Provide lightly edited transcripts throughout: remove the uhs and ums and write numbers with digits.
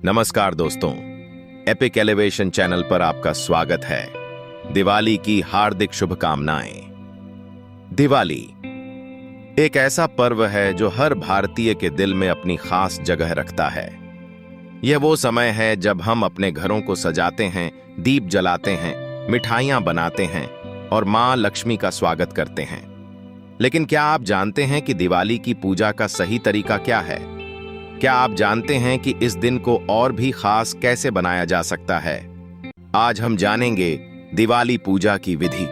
नमस्कार दोस्तों, epic elevation channel पर आपका स्वागत है। दिवाली की हार्दिक शुभकामनाएं। दिवाली एक ऐसा पर्व है जो हर भारतीय के दिल में अपनी खास जगह रखता है। यह वो समय है जब हम अपने घरों को सजाते हैं, दीप जलाते हैं, मिठाइयां बनाते हैं और मां लक्ष्मी का स्वागत करते हैं। लेकिन क्या आप जानते हैं कि दिवाली की पूजा का सही तरीका क्या है? क्या आप जानते हैं कि इस दिन को और भी खास कैसे बनाया जा सकता है? आज हम जानेंगे दिवाली पूजा की विधि,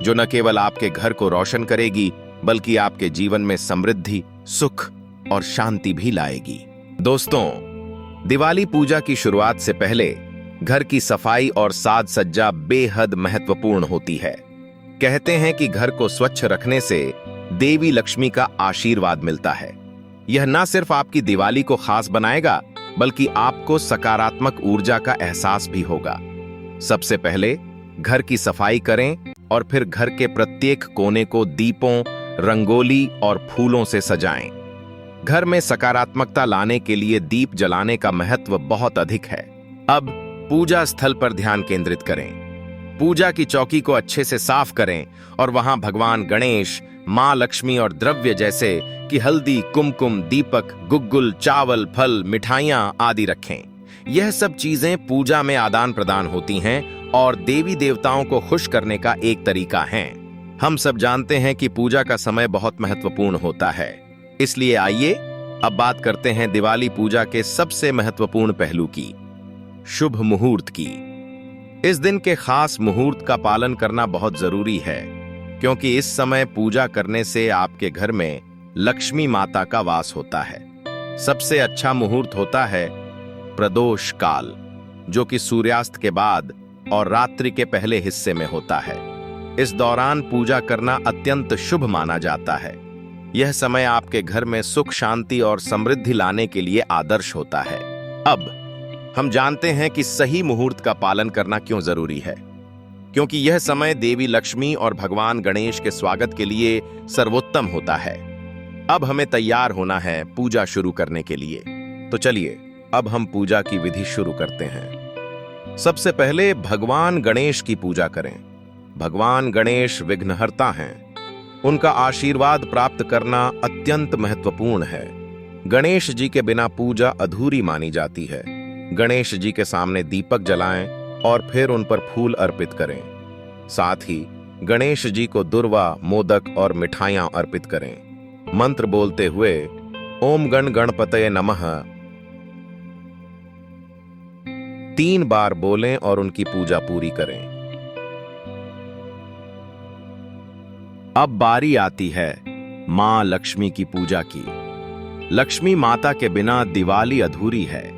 जो न केवल आपके घर को रोशन करेगी बल्कि आपके जीवन में समृद्धि, सुख और शांति भी लाएगी। दोस्तों, दिवाली पूजा की शुरुआत से पहले घर की सफाई और साज सज्जा बेहद महत्वपूर्ण होती है। कहते हैं कि घर को स्वच्छ रखने से देवी लक्ष्मी का आशीर्वाद मिलता है। यह न सिर्फ आपकी दिवाली को खास बनाएगा बल्कि आपको सकारात्मक ऊर्जा का एहसास भी होगा। सबसे पहले घर की सफाई करें और फिर घर के प्रत्येक कोने को दीपों, रंगोली और फूलों से सजाएं। घर में सकारात्मकता लाने के लिए दीप जलाने का महत्व बहुत अधिक है। अब पूजा स्थल पर ध्यान केंद्रित करें। पूजा की चौकी को अच्छे से साफ करें और वहां भगवान गणेश, मां लक्ष्मी और द्रव्य जैसे कि हल्दी, कुमकुम, दीपक, गुग्गुल, चावल, फल, मिठाइयां आदि रखें। यह सब चीजें पूजा में आदान प्रदान होती हैं और देवी देवताओं को खुश करने का एक तरीका है। हम सब जानते हैं कि पूजा का समय बहुत महत्वपूर्ण होता है, इसलिए आइए अब बात करते हैं दिवाली पूजा के सबसे महत्वपूर्ण पहलू की, शुभ मुहूर्त की। इस दिन के खास मुहूर्त का पालन करना बहुत जरूरी है, क्योंकि इस समय पूजा करने से आपके घर में लक्ष्मी माता का वास होता है। सबसे अच्छा मुहूर्त होता है प्रदोष काल, जो कि सूर्यास्त के बाद और रात्रि के पहले हिस्से में होता है। इस दौरान पूजा करना अत्यंत शुभ माना जाता है। यह समय आपके घर में सुख, शांति और समृद्धि लाने के लिए आदर्श होता है। अब हम जानते हैं कि सही मुहूर्त का पालन करना क्यों जरूरी है, क्योंकि यह समय देवी लक्ष्मी और भगवान गणेश के स्वागत के लिए सर्वोत्तम होता है। अब हमें तैयार होना है पूजा शुरू करने के लिए। तो चलिए अब हम पूजा की विधि शुरू करते हैं। सबसे पहले भगवान गणेश की पूजा करें। भगवान गणेश विघ्नहर्ता हैं। उनका आशीर्वाद प्राप्त करना अत्यंत महत्वपूर्ण है। गणेश जी के बिना पूजा अधूरी मानी जाती है। गणेश जी के सामने दीपक जलाएं और फिर उन पर फूल अर्पित करें। साथ ही गणेश जी को दुर्वा, मोदक और मिठाइयां अर्पित करें। मंत्र बोलते हुए ओम गण गणपतये नमः 3 बार बोलें और उनकी पूजा पूरी करें। अब बारी आती है मां लक्ष्मी की पूजा की। लक्ष्मी माता के बिना दिवाली अधूरी है।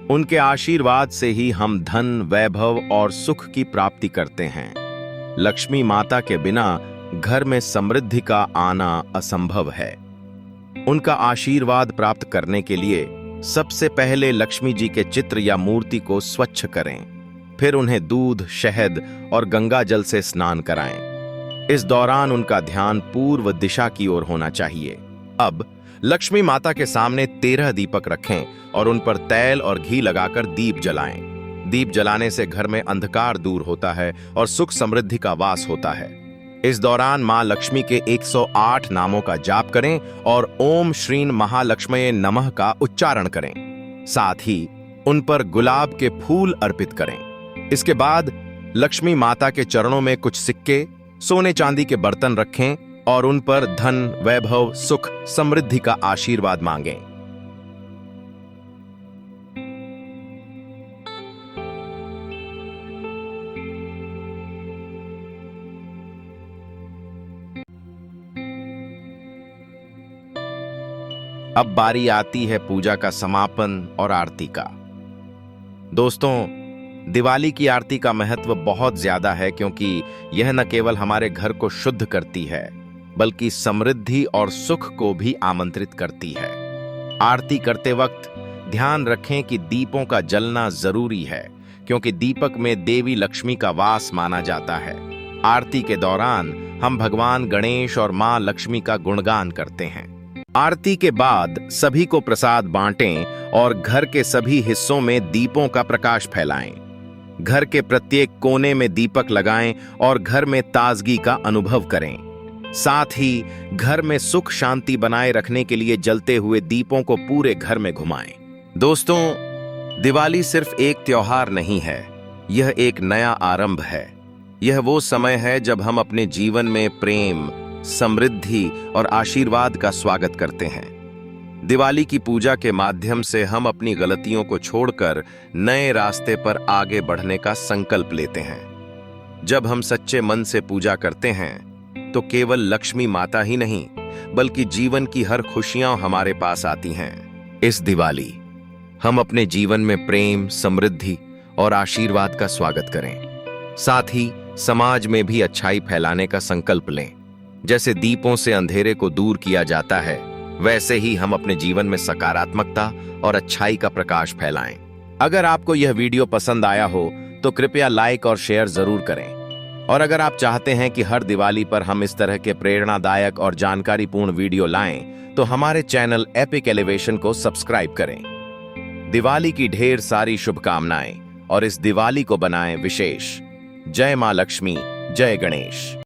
उनके आशीर्वाद से ही हम धन, वैभव और सुख की प्राप्ति करते हैं। लक्ष्मी माता के बिना घर में समृद्धि का आना असंभव है। उनका आशीर्वाद प्राप्त करने के लिए सबसे पहले लक्ष्मी जी के चित्र या मूर्ति को स्वच्छ करें। फिर उन्हें दूध, शहद और गंगा जल से स्नान कराएं। इस दौरान उनका ध्यान पूर्व दिशा की ओर होना चाहिए। अब लक्ष्मी माता के सामने 13 दीपक रखें और उन पर तेल और घी लगाकर दीप जलाएं। दीप जलाने से घर में अंधकार दूर होता है और सुख समृद्धि का वास होता है। इस दौरान मां लक्ष्मी के 108 नामों का जाप करें और ओम श्रीं महालक्ष्मये नमः का उच्चारण करें। साथ ही उन पर गुलाब के फूल अर्पित करें। इसके बाद लक्ष्मी माता के चरणों में कुछ सिक्के, सोने चांदी के बर्तन रखें और उन पर धन, वैभव, सुख, समृद्धि का आशीर्वाद मांगें। अब बारी आती है पूजा का समापन और आरती का। दोस्तों, दिवाली की आरती का महत्व बहुत ज्यादा है, क्योंकि यह न केवल हमारे घर को शुद्ध करती है बल्कि समृद्धि और सुख को भी आमंत्रित करती है। आरती करते वक्त ध्यान रखें कि दीपों का जलना जरूरी है, क्योंकि दीपक में देवी लक्ष्मी का वास माना जाता है। आरती के दौरान हम भगवान गणेश और मां लक्ष्मी का गुणगान करते हैं। आरती के बाद सभी को प्रसाद बांटें और घर के सभी हिस्सों में दीपों का प्रकाश फैलाएं। घर के प्रत्येक कोने में दीपक लगाएं और घर में ताजगी का अनुभव करें। साथ ही घर में सुख शांति बनाए रखने के लिए जलते हुए दीपों को पूरे घर में घुमाएं। दोस्तों, दिवाली सिर्फ एक त्योहार नहीं है, यह एक नया आरंभ है। यह वो समय है जब हम अपने जीवन में प्रेम, समृद्धि और आशीर्वाद का स्वागत करते हैं। दिवाली की पूजा के माध्यम से हम अपनी गलतियों को छोड़कर नए रास्ते पर आगे बढ़ने का संकल्प लेते हैं। जब हम सच्चे मन से पूजा करते हैं तो केवल लक्ष्मी माता ही नहीं, बल्कि जीवन की हर खुशियां हमारे पास आती हैं। इस दिवाली हम अपने जीवन में प्रेम, समृद्धि और आशीर्वाद का स्वागत करें। साथ ही समाज में भी अच्छाई फैलाने का संकल्प लें। जैसे दीपों से अंधेरे को दूर किया जाता है, वैसे ही हम अपने जीवन में सकारात्मकता और अच्छाई का प्रकाश फैलाएं। अगर आपको यह वीडियो पसंद आया हो तो कृपया लाइक और शेयर जरूर करें। और अगर आप चाहते हैं कि हर दिवाली पर हम इस तरह के प्रेरणादायक और जानकारीपूर्ण वीडियो लाएं, तो हमारे चैनल एपिक एलिवेशन को सब्सक्राइब करें। दिवाली की ढेर सारी शुभकामनाएं और इस दिवाली को बनाएं विशेष। जय मां लक्ष्मी, जय गणेश।